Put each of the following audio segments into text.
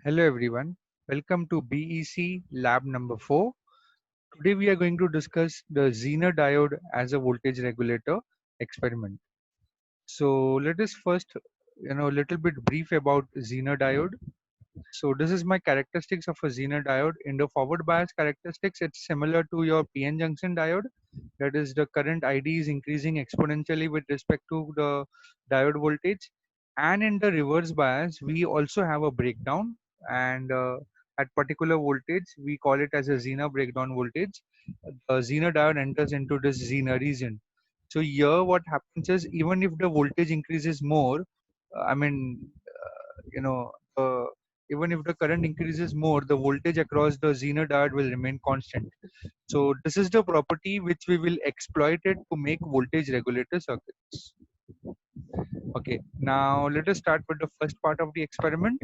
Hello everyone, welcome to BEC lab number 4. Today we are going to discuss the Zener diode as a voltage regulator experiment. So let us first, a little bit brief about Zener diode. So this is my characteristics of a Zener diode. In the forward bias characteristics, it's similar to your PN junction diode. That is, the current ID is increasing exponentially with respect to the diode voltage. And in the reverse bias, we also have a breakdown. And at particular voltage, we call it as a Zener breakdown voltage. The Zener diode enters into this Zener region. So here, what happens is even if the voltage increases more, I mean, you know, even if the current increases more, the voltage across the Zener diode will remain constant. So this is the property which we will exploit it to make voltage regulator circuits. Okay, now let us start with the first part of the experiment.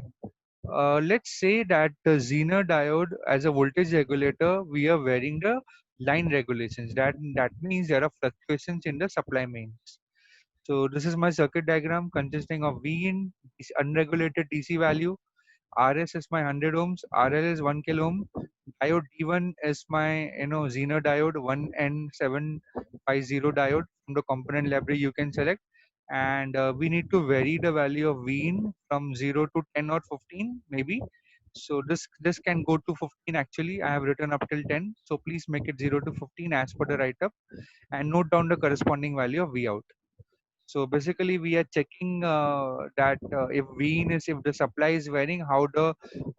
Let's say that the Zener diode as a voltage regulator, we are varying the line regulations. That means there are fluctuations in the supply mains. So this is my circuit diagram consisting of V in is unregulated DC value, RS is my 100 ohms, RL is 1 kilo ohm, diode D1 is my Zener diode 1N750 diode. From the component library you can select, and we need to vary the value of V in from 0 to 10 or 15 maybe. So this can go to 15. Actually, I have written up till 10, so please make it 0 to 15 as per the write up, and note down the corresponding value of V out. So basically, we are checking that if V in is, if the supply is varying, how the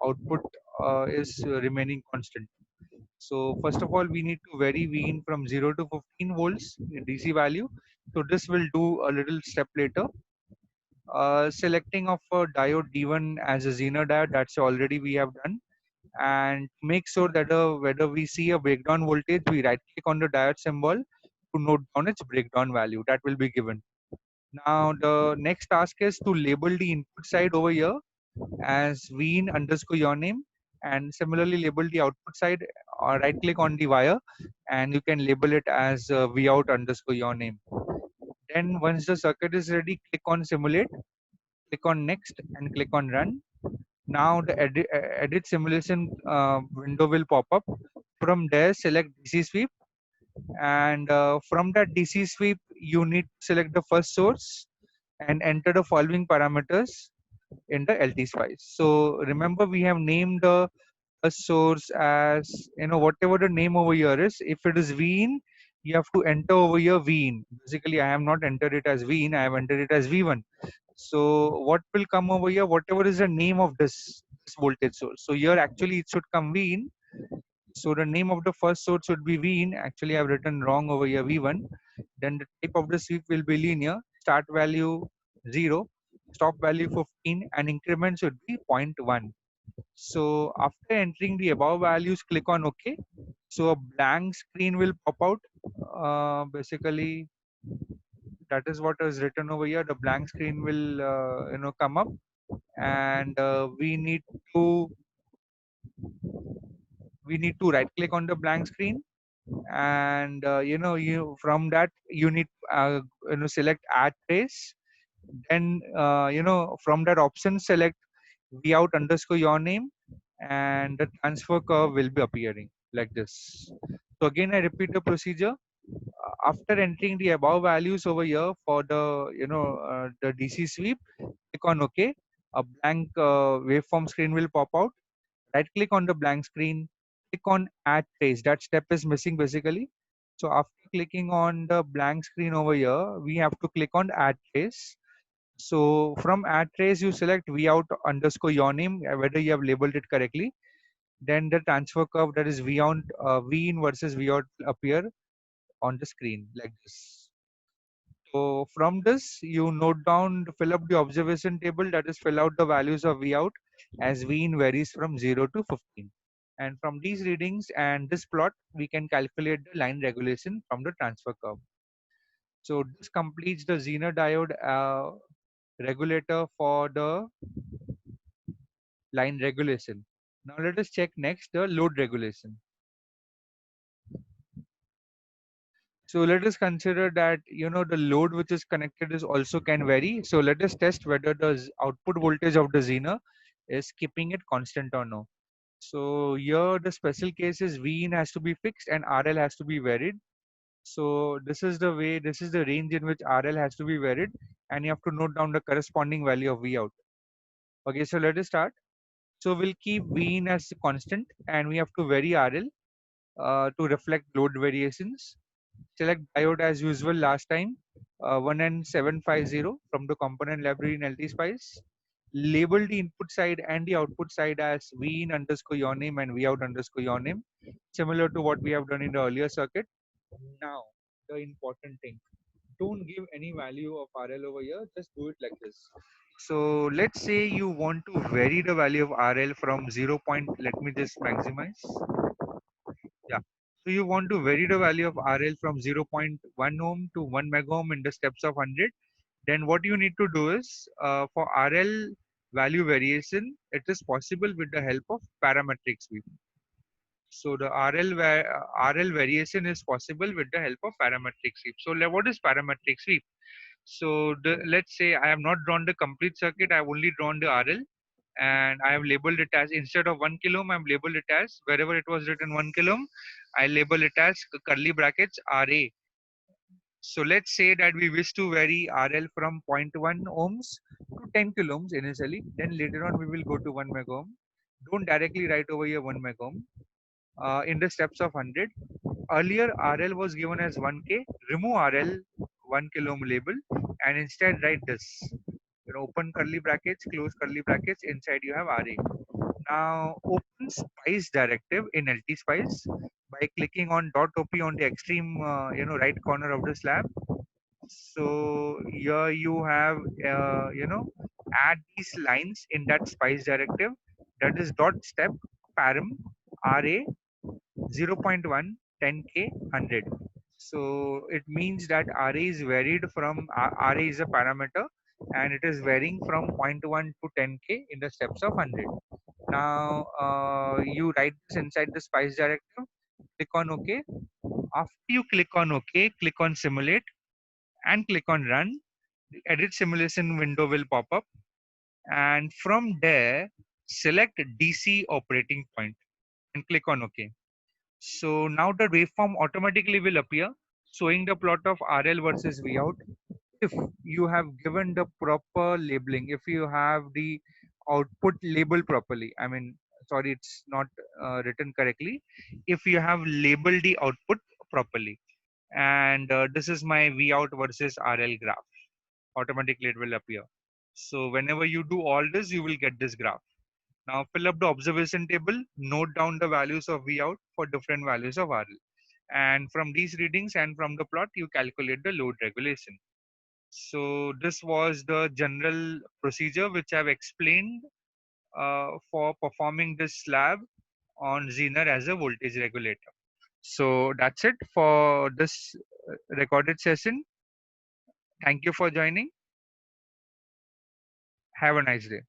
output is remaining constant. So first of all, we need to vary V in from 0 to 15 volts in DC value. So this will do a little step later. Selecting of a diode D1 as a Zener diode, that's already we have done. And make sure that whether we see a breakdown voltage, we right click on the diode symbol to note down its breakdown value. That will be given. Now the next task is to label the input side over here as Vin underscore your name, and similarly label the output side, or right click on the wire and you can label it as Vout underscore your name. Then once the circuit is ready, click on simulate, click on next and click on run. Now the edit simulation window will pop up. From there select DC sweep, and from that DC sweep you need to select the first source and enter the following parameters in the LT spice. So remember, we have named the first source as, whatever the name over here is. If it is Vin, you have to enter over here Vin. Basically, I have not entered it as Vin, I have entered it as V1. So what will come over here, whatever is the name of this voltage source. So here actually it should come Vin. So the name of the first source should be Vin. Actually, I've written wrong over here, V1. Then the type of the sweep will be linear. Start value 0, stop value 15, and increment should be 0.1. So after entering the above values, click on OK. So a blank screen will pop out. Basically, that is what is written over here. The blank screen will come up, and we need to right click on the blank screen, and you from that you need select add trace. Then from that option select Vout underscore your name, and the transfer curve will be appearing like this. So again I repeat the procedure. After entering the above values over here for the the DC sweep, click on OK. A blank waveform screen will pop out. Right click on the blank screen, click on add trace. That step is missing basically. So after clicking on the blank screen over here, we have to click on add trace. So from add trace, you select Vout underscore your name, whether you have labeled it correctly. Then the transfer curve, that is V in versus V out, will appear on the screen like this. So from this, you note down, fill up the observation table, that is fill out the values of V out as V in varies from 0 to 15. And from these readings and this plot, we can calculate the line regulation from the transfer curve. So this completes the Zener diode regulator for the line regulation. Now let us check next the load regulation. So let us consider that the load which is connected is also can vary. So let us test whether the output voltage of the Zener is keeping it constant or no. So here the special case is V in has to be fixed and RL has to be varied. So this is the way, this is the range in which RL has to be varied, and you have to note down the corresponding value of V out. Okay, so let us start. So we'll keep V in as constant and we have to vary RL to reflect load variations. Select diode as usual last time, 1N750 from the component library in LTSpice. Label the input side and the output side as V in underscore your name and V out underscore your name, similar to what we have done in the earlier circuit. Now, the important thing, don't give any value of RL over here, just do it like this. So let's say you want to vary the value of RL from 0. Let me just maximize. Yeah. So you want to vary the value of RL from 0.1 ohm to 1 mega ohm in the steps of 100. Then what you need to do is for RL value variation, it is possible with the help of parametric sweep. So the RL variation is possible with the help of parametric sweep. So what is parametric sweep? So let's say I have not drawn the complete circuit, I have only drawn the RL and I have labeled it as, instead of 1 kilo ohm, I have labeled it as, wherever it was written 1 kilo ohm, I label it as curly brackets RA. So let's say that we wish to vary RL from zero point 0.1 ohms to 10 kilo ohms initially, then later on we will go to 1 mega ohm. Don't directly write over here 1 mega ohm. In the steps of 100, earlier RL was given as 1K, remove RL 1 kilo ohm label and instead write this. Open curly brackets, close curly brackets, inside you have RA. Now open Spice directive in LTSpice by clicking on .op on the extreme right corner of the slab. So here you have add these lines in that Spice directive, that is dot step param RA 0.1 10K 100. So it means that RA is varied from RA is a parameter and it is varying from 0.1 to 10K in the steps of 100. Now you write this inside the Spice directive, click on OK. After you click on OK, click on simulate and click on run. The edit simulation window will pop up, and from there select DC operating point and click on OK. So now the waveform automatically will appear showing the plot of RL versus V out. If you have given the proper labeling, if you have the output labeled properly, I mean, sorry, it's not written correctly. If you have labeled the output properly, and this is my V out versus RL graph, automatically it will appear. So whenever you do all this, you will get this graph. Now fill up the observation table, note down the values of V out for different values of RL. And from these readings and from the plot, you calculate the load regulation. So this was the general procedure which I've explained for performing this slab on Zener as a voltage regulator. So that's it for this recorded session. Thank you for joining. Have a nice day.